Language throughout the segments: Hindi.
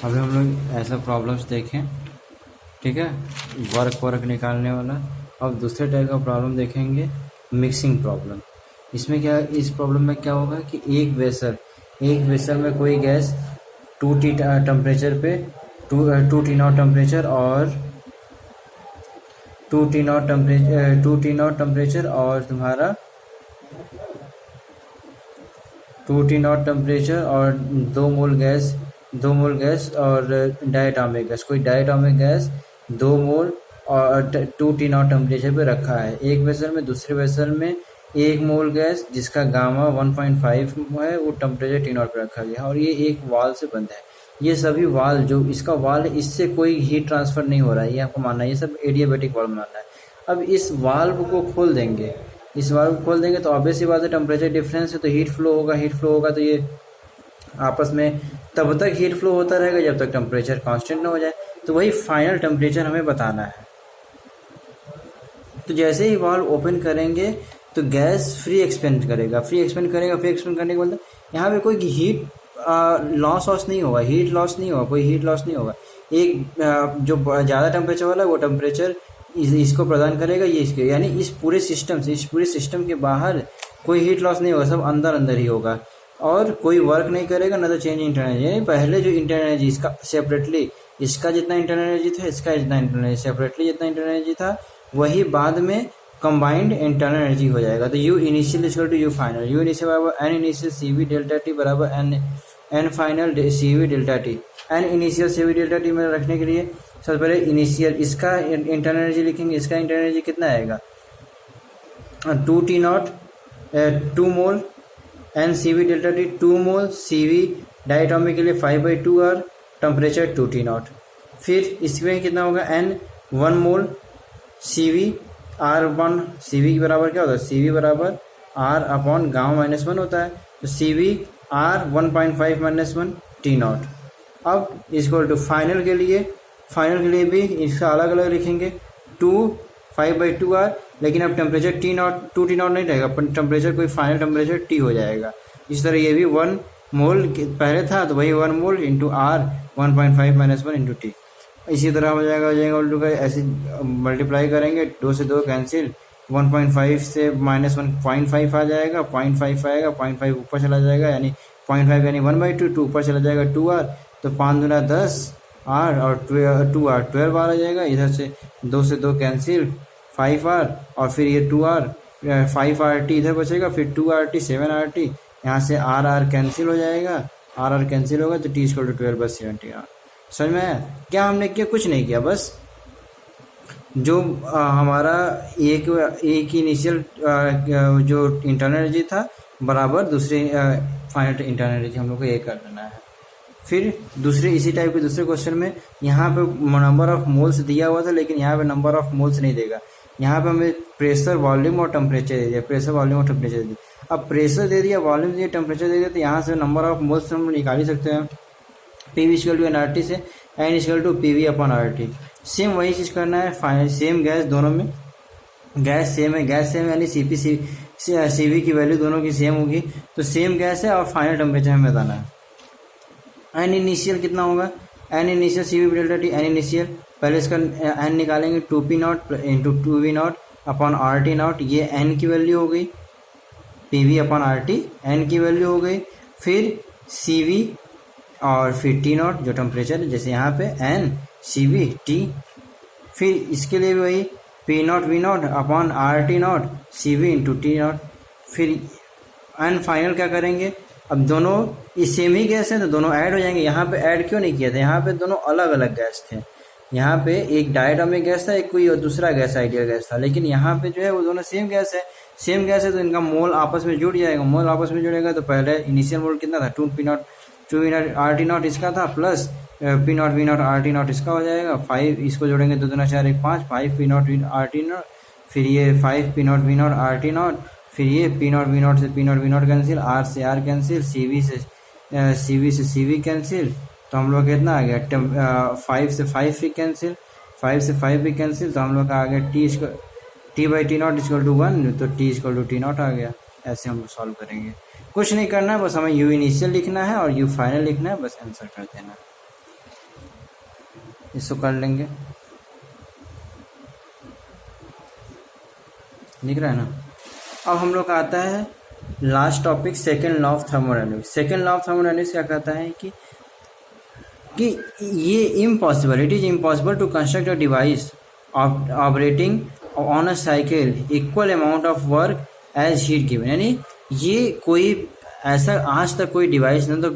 अभी हम लोग ऐसा प्रॉब्लम्स देखें, ठीक है, वर्क निकालने वाला। अब दूसरे टाइप का प्रॉब्लम देखेंगे, मिक्सिंग प्रॉब्लम। इसमें क्या, इस प्रॉब्लम में क्या होगा कि एक वेसल में कोई गैस 2T टेम्परेचर पे 2T नॉट टेम्परेचर और 2T नॉट टेम्परेचर और तुम्हारा 2T नॉट टेम्परेचर और 2 मोल गैस और डायटोमिक गैस, कोई डायटोमिक गैस 2 मोल और 2T नॉट टेम्परेचर पे रखा है एक वेसल में। दूसरे वेसल में 1 मोल गैस जिसका गामा 1.5 है वो टेम्परेचर T नॉट पे रखा गया और ये एक वाल से बंद है। ये सभी वाल, जो इसका वाल है, इससे कोई हीट ट्रांसफर नहीं हो रहा है, ये आपको मानना है। ये सब एडियाबैटिक वाल्व मानना है। अब इस वाल्व को खोल देंगे, तो ऑब्वियस सी बात है, टेम्परेचर डिफरेंस है तो हीट फ्लो होगा तो ये आपस में तब तक हीट फ्लो होता रहेगा जब तक टेम्परेचर कांस्टेंट ना हो जाए। तो वही फाइनल टेम्परेचर हमें बताना है। तो जैसे ही वाल्व ओपन करेंगे तो गैस फ्री एक्सपेंड करेगा करने के बाद यहाँ पे कोई हीट लॉस नहीं होगा, कोई हीट लॉस नहीं होगा। एक जो ज़्यादा टेम्परेचर वाला वो टेम्परेचर इसको प्रदान करेगा, ये इसके, यानी इस पूरे सिस्टम के बाहर कोई हीट लॉस नहीं होगा, सब अंदर ही होगा और कोई वर्क नहीं करेगा, ना तो चेंज इंटरनल एनर्जी। यानी पहले जो इंटरनल एनर्जी इसका सेपरेटली, इसका जितना इंटरनल एनर्जी था, इसका जितना इंटरनल एनर्जी सेपरेटली जितना इंटरनल एनर्जी था, वही बाद में कंबाइंड इंटरनल एनर्जी हो जाएगा। तो U initial equal to U final, U initial बराबर N initial CV delta T बराबर N final CV delta T. N initial CV delta T में रखने के लिए सबसे पहले इनिशियल इसका इंटरनल एनर्जी लिखेंगे। इसका इंटरनल एनर्जी कितना आएगा, 2T not 2 mole n CV delta T, 2 mole CV diatomic के लिए 5/2 R, टेम्परेचर 2T नॉट। फिर इसमें कितना होगा, एन 1 मोल CV R1, CV के बराबर क्या होता है, CV बराबर R अपॉन गामा -1 होता है, तो CV R 1.5 -1 T नॉट। अब इक्वल टू फाइनल के लिए भी इसका अलग अलग लिखेंगे, 5/2 R, लेकिन अब टेम्परेचर T नॉट नहीं रहेगा, टेम्परेचर कोई फाइनल टेम्परेचर T हो जाएगा। इस तरह ये भी 1 मोल पहले था तो वही 1 mole into R 1.5 -1 into T। इसी तरह हो जाएगा उल्टू का, ऐसे मल्टीप्लाई करेंगे, 2 से 2 कैंसिल, 1.5 से -1.5 आ जाएगा, 0.5 आएगा, 0.5 ऊपर चला जाएगा, यानी 0.5 यानी 1/2, 2 ऊपर चला जाएगा 2R, तो 5 दूना 10 R और 2R 12 आ जाएगा। इधर से 2 से 2 कैंसिल, 5R और फिर ये 2R 5RT इधर बचेगा, फिर 2RT 7RT, यहाँ से RR कैंसिल हो जाएगा, RR कैंसिल होगा तो T = 12/70R। समझ में आया क्या हमने किया, कुछ नहीं किया, बस जो हमारा एक इनिशियल जो इंटरनल एनर्जी था बराबर दूसरे फाइनल इंटरनल एनर्जी, हम लोग को ये कर देना है। फिर दूसरे इसी टाइप के दूसरे क्वेश्चन में यहाँ पे नंबर ऑफ मोल्स दिया हुआ था, लेकिन यहाँ पे नंबर ऑफ मोल्स नहीं देगा, यहाँ पे हमें प्रेशर, वॉल्यूम और टेम्परेचर दे दिया, प्रेशर, वॉल्यूम और टेम्परेचर दे दिया। अब प्रेशर दे दिया, वॉल्यूम दे दिया, टेम्परेचर दे दिया, तो यहाँ से नंबर ऑफ मोल्स हम निकाल ही सकते हैं। PV = nRT से N = PV/RT। सेम वही चीज़ करना है, सेम गैस, दोनों में गैस सेम है, यानी CV की वैल्यू दोनों की सेम होगी, तो सेम गैस है और फाइनल टेम्परेचर हमें बताना है। N इनिशियल कितना होगा, N initial CV delta T, N initial पहले इसका N निकालेंगे, 2P not into 2V not upon RT not, ये N की वैल्यू हो गई, PV/RT N की वैल्यू हो गई। फिर CV और फिर T नॉट जो टेम्परेचर है, जैसे यहाँ पे N CV T। फिर इसके लिए भी वही P not V not upon RT not CV into T not. फिर N फाइनल क्या करेंगे, अब दोनों इस सेम ही गैस है तो दोनों ऐड हो जाएंगे। यहाँ पे ऐड क्यों नहीं किया था, यहाँ पे दोनों अलग अलग गैस थे, यहाँ पे एक डायटोमिक गैस था, एक कोई और दूसरा गैस आइडियल गैस था, लेकिन यहाँ पे जो है वो दोनों सेम गैस है तो इनका मोल आपस में जुड़ जाएगा। तो पहले इनिशियल मोल कितना था, 2P नॉट RT नॉट इसका था, plus P not V not RT not इसका हो जाएगा, 5 इसको जोड़ेंगे 2 दूना 4 1 5, 5 P नॉट RT नॉट, फिर ये 5 P not V not RT not, फिर ये P नॉट V नॉट से P not V not cancel, R से R कैंसिल, CV से CV कैंसिल, तो हम लोग कितना आ गया, 5 से 5 भी कैंसिल, 5 से 5 भी कैंसिल, तो हम लोग का आ गया T/T नॉट = 1, तो T = T नॉट आ गया। ऐसे हम लोग सॉल्व करेंगे, कुछ नहीं करना है, बस हमें U इनिशियल लिखना है और U फाइनल लिखना है, बस आंसर कर देना। इसको कर लेंगे, दिख रहा है ना। अब हम लोग का आता है last topic, second law of thermodynamics. Second law of thermodynamics क्या कहता है कि ये impossible, it is impossible to construct a device operating on a cycle equal amount of work as heat given. यानी ये कोई ऐसा आज तक कोई डिवाइस ना, तो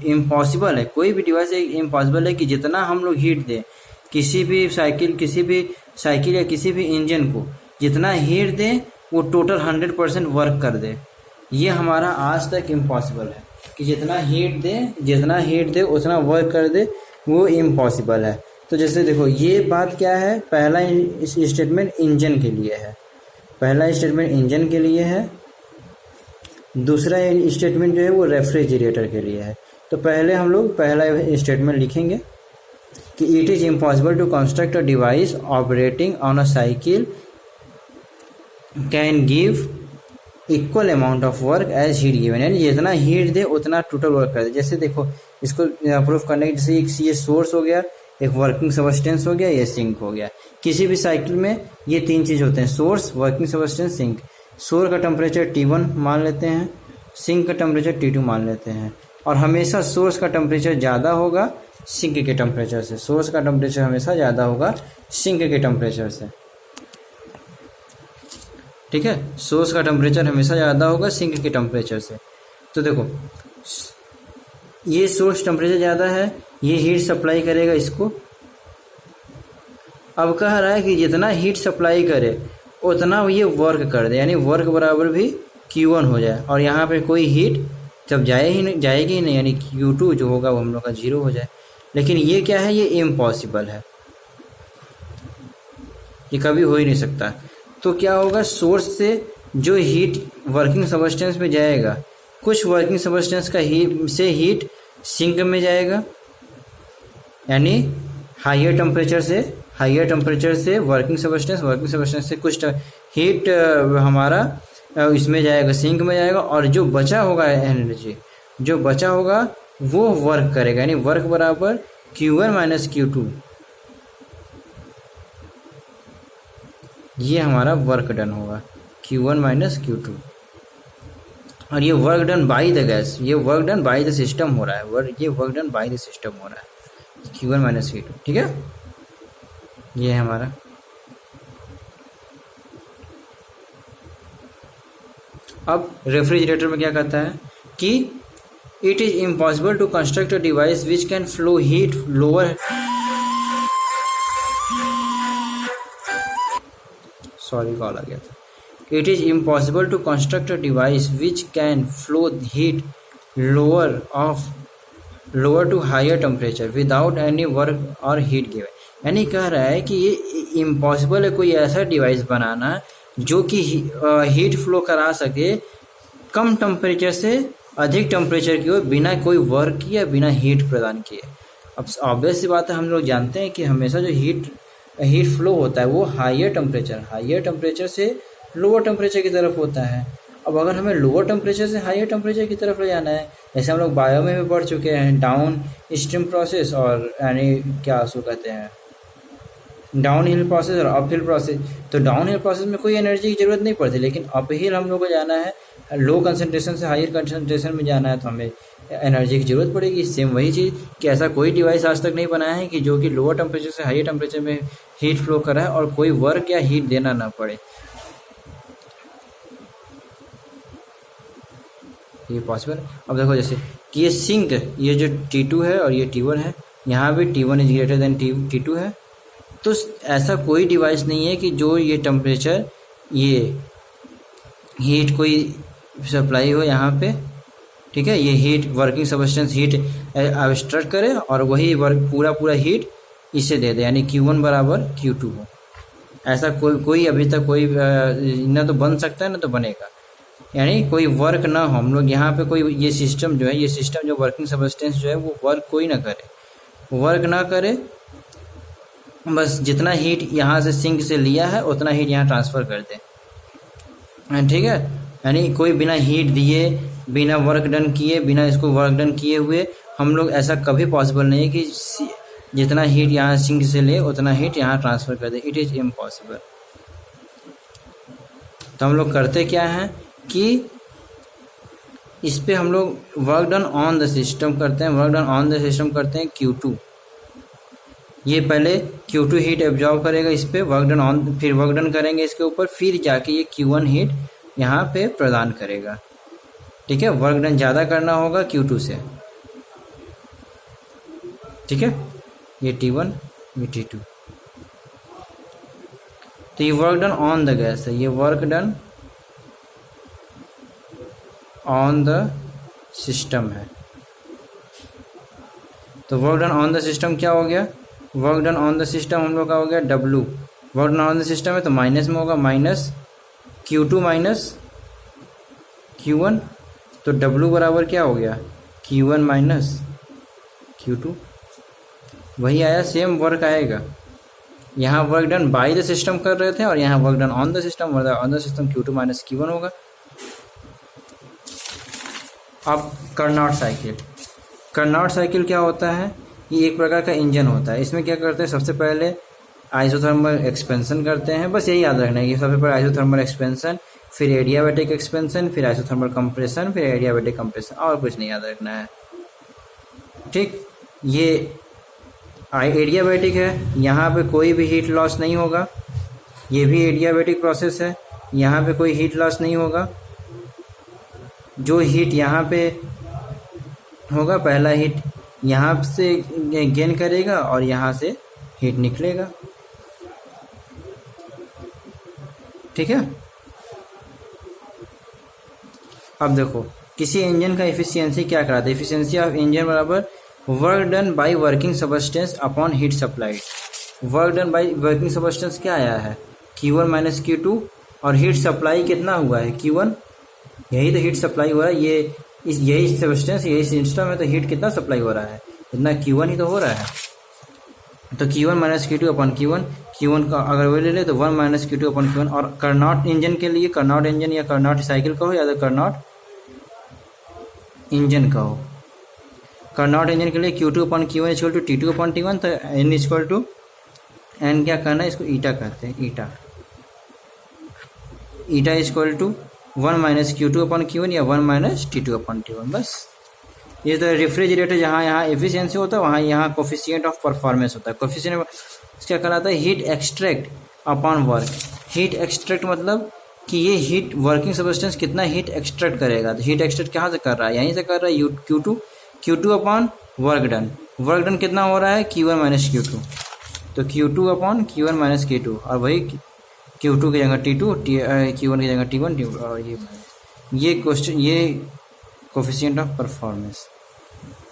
इम्पॉसिबल है, कोई भी डिवाइस इम्पॉसिबल है कि जितना हम लोग हीट दें किसी भी साइकिल या किसी भी इंजन को, जितना हीट दें वो टोटल 100% वर्क कर दे। ये हमारा आज तक इम्पॉसिबल है कि जितना हीट दे उतना वर्क कर दे, वो इम्पॉसिबल है। तो जैसे देखो ये बात क्या है, पहला स्टेटमेंट इंजन के लिए है, पहला स्टेटमेंट इंजन के लिए है, दूसरा स्टेटमेंट जो है वो रेफ्रिजरेटर के लिए है। तो पहले हम लोग पहला स्टेटमेंट लिखेंगे कि it is impossible to construct a device operating on a cycle can give equal amount of work as heat given. यानी जितना हीट दे उतना टोटल वर्क कर दे। जैसे देखो इसको प्रूफ करने के, जैसे एक ये सोर्स हो गया, एक वर्किंग सबस्टेंस हो गया, ये सिंक हो गया। किसी भी साइकिल में ये तीन चीज़ होते हैं, source, working substance, sink. Source का टेम्परेचर T1 मान लेते हैं, सिंक का टेम्परेचर T2 मान लेते हैं, और हमेशा सोर्स का टेम्परेचर ज़्यादा होगा सिंक के टेम्परेचर से। सोर्स का टेम्परेचर हमेशा ज़्यादा होगा सिंक के टेम्परेचर से, ठीक है। सोर्स का टेम्परेचर हमेशा ज़्यादा होगा सिंक के टेम्परेचर से। तो देखो ये सोर्स टेम्परेचर ज़्यादा है, ये हीट सप्लाई करेगा इसको। अब कह रहा है कि जितना हीट सप्लाई करे उतना ये वर्क कर दे, यानी वर्क बराबर भी Q1 हो जाए, और यहाँ पे कोई हीट जब जाएगी ही नहीं, यानी Q2 जो होगा वो हम लोग का 0 हो जाए। लेकिन ये क्या है, ये इम्पॉसिबल है, ये कभी हो ही नहीं सकता। तो क्या होगा, सोर्स से जो हीट वर्किंग सबस्टेंस में जाएगा, कुछ वर्किंग सबस्टेंस का हीट सिंक में जाएगा, यानी हाइयर टेम्परेचर से वर्किंग सबस्टेंस से कुछ हीट हमारा इसमें जाएगा, सिंक में जाएगा, और जो बचा होगा एनर्जी, जो बचा होगा वो वर्क करेगा, यानी वर्क बराबर Q1 माइनस Q2। ये हमारा वर्क डन होगा, Q1 माइनस Q2। और ये work done by the gas, ये work done by the system हो रहा है, ये work done by the system हो रहा है, Q1 माइनस Q2, ठीक है। ये है हमारा। अब रेफ्रिजरेटर में क्या कहता है कि it is impossible to construct a device which can flow heat lower, sorry call आ गया था। It is impossible to construct a device which can flow heat lower to higher temperature without any work और हीट गिवन। यानी कह रहा है कि ये इम्पॉसिबल है कोई ऐसा डिवाइस बनाना जो कि हीट फ्लो करा सके कम टेम्परेचर से अधिक टेम्परेचर की ओर, बिना कोई वर्क किए, बिना हीट प्रदान किए। अब ऑब्वियस सी बात है, हम लोग जानते हैं कि हमेशा जो हीट फ्लो होता है वो हाइयर टेम्परेचर से लोअर टेम्परेचर की तरफ होता है। अब अगर हमें लोअर टेम्परेचर से हाइयर टेम्परेचर की तरफ ले जाना है, जैसे हम लोग बायो में भी पढ़ चुके हैं, डाउन स्ट्रीम प्रोसेस और यानी क्या उसको कहते हैं डाउन हिल प्रोसेस और अप हिल प्रोसेस। तो डाउन हिल प्रोसेस में कोई एनर्जी की ज़रूरत नहीं पड़ती, लेकिन अप हिल हम लोग को जाना है, लो कंसनट्रेशन से हायर कंसनट्रेशन में जाना है, तो हमें एनर्जी की ज़रूरत पड़ेगी। सेम वही चीज़ कि ऐसा कोई डिवाइस आज तक नहीं बनाया है कि जो कि लोअर टेम्परेचर से हायर टेम्परेचर में हीट फ्लो कर रहा है और कोई वर्क या हीट देना ना पड़े। ये पॉसिबल। अब देखो जैसे कि ये सिंक, ये जो T2 है और ये T1 है, यहाँ भी T1 is greater than T2 है। तो ऐसा कोई डिवाइस नहीं है कि जो ये टेम्परेचर, ये हीट कोई सप्लाई हो यहाँ पे, ठीक है, ये heat working substance heat abstract करे और वही वर्क पूरा हीट इसे दे दे, यानी Q1 बराबर Q2 हो। ऐसा कोई अभी तक कोई ना तो बन सकता है ना तो बनेगा, यानी कोई वर्क ना हो। हम लोग यहाँ पे कोई ये सिस्टम जो वर्किंग सबस्टेंस जो है वो वर्क ना करे, बस जितना हीट यहाँ से सिंक से लिया है उतना हीट यहाँ ट्रांसफ़र कर दे, ठीक है। यानी कोई बिना हीट दिए, बिना वर्क डन किए, बिना इसको वर्क डन किए हुए हम लोग, ऐसा कभी पॉसिबल नहीं है कि जितना हीट यहाँ सिंक से ले उतना हीट यहाँ ट्रांसफ़र कर दे, इट इज़ इम्पॉसिबल। तो हम लोग करते क्या हैं कि इस पे हम लोग work done on the system करते हैं, work done on the system करते हैं Q2। ये पहले Q2 हीट एब्जॉर्ब करेगा इस पे, वर्क डन ऑन, फिर वर्क डन करेंगे इसके ऊपर, फिर जाके ये Q1 हीट यहाँ पे प्रदान करेगा। ठीक है, वर्क डन ज़्यादा करना होगा Q2 से। ठीक है, ये T1 ये T2। तो ये work done on the gas है, ये work done on the system है। तो work done on the system क्या हो गया, work done on the system हम लोग का हो गया W। Work done on the system है तो माइनस में होगा, माइनस Q2 माइनस Q1, तो W बराबर क्या हो गया, Q1 माइनस Q2। वही आया, सेम वर्क आएगा। यहाँ work done by the system कर रहे थे और यहाँ work done on the system, on the system Q2 minus Q1 होगा। अब कार्नोट साइकिल, कार्नोट साइकिल क्या होता है, ये एक प्रकार का इंजन होता है। इसमें क्या करते हैं, सबसे पहले आइसोथर्मल एक्सपेंशन करते हैं, बस यही याद रखना है कि सबसे पहले आइसोथर्मल एक्सपेंशन, फिर एडियाबैटिक एक्सपेंशन, फिर आइसोथर्मल कंप्रेशन, फिर एडियाबैटिक कंप्रेशन, और कुछ नहीं याद रखना है। ठीक, ये एडियाबैटिक है, यहाँ पे कोई भी हीट लॉस नहीं होगा। ये भी एडियाबैटिक प्रोसेस है, यहाँ पे कोई हीट लॉस नहीं होगा। जो हीट यहाँ पे होगा, पहला हीट यहाँ से गेन करेगा और यहाँ से हीट निकलेगा। ठीक है, अब देखो किसी इंजन का एफिशिएंसी क्या कराता है, एफिशिएंसी ऑफ इंजन बराबर work done by working substance upon heat supplied. Work done by working substance क्या आया है, Q1 माइनस Q2, और हीट सप्लाई कितना हुआ है, Q1। यही तो हीट सप्लाई हो रहा है, ये इस यही सबस्टेंस यही सिस्टम है, तो हीट कितना सप्लाई हो रहा है, इतना Q1 ही तो हो रहा है। तो Q1 minus Q2 upon Q1, Q1 का अगर वो ले ले तो 1 माइनस Q2 अपॉन Q1। और कार्नोट इंजन के लिए, कार्नोट इंजन या कार्नोट साइकिल कहो या तो कार्नोट इंजन कहो, कार्नोट इंजन के लिए Q2 upon Q1 equal to T2 upon T1। तो N इक्वल टू N क्या करना है, इसको ईटा कहते हैं, eta. Eta equal to 1 minus Q2 upon Q1 या 1 माइनस T2 अपॉन T1। बस ये तो रेफ्रिजरेटर जहाँ यहाँ एफिशिएंसी होता है वहाँ यहाँ कोफिशिएंट ऑफ परफॉर्मेंस होता है। कोफिशिएंट क्या कहलाता है, heat extract upon work. Heat extract मतलब कि ये हीट वर्किंग सबस्टेंस कितना हीट एक्सट्रैक्ट करेगा। तो हीट एक्सट्रैक्ट कहाँ से कर रहा है, यहीं से कर रहा है, Q2 upon work done. Work done कितना हो रहा है, Q1 माइनस Q2, तो Q2 upon Q1 minus Q2, और वही Q2 की जगह T2, Q1 की जगह T1, और ये क्वेश्चन, ये कोफिशिएंट ऑफ परफॉर्मेंस,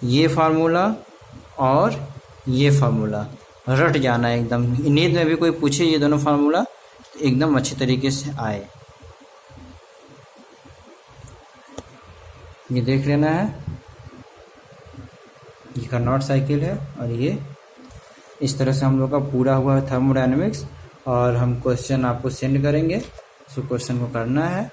ये फार्मूला और ये फार्मूला रट जाना है एकदम। नीट में भी कोई पूछे ये दोनों फार्मूला तो एकदम अच्छे तरीके से आए, ये देख लेना है। ये कार्नोट साइकिल है और ये इस तरह से हम लोग का पूरा हुआ थर्मोडायनेमिक्स। और हम क्वेश्चन आपको सेंड करेंगे, सो क्वेश्चन को करना है।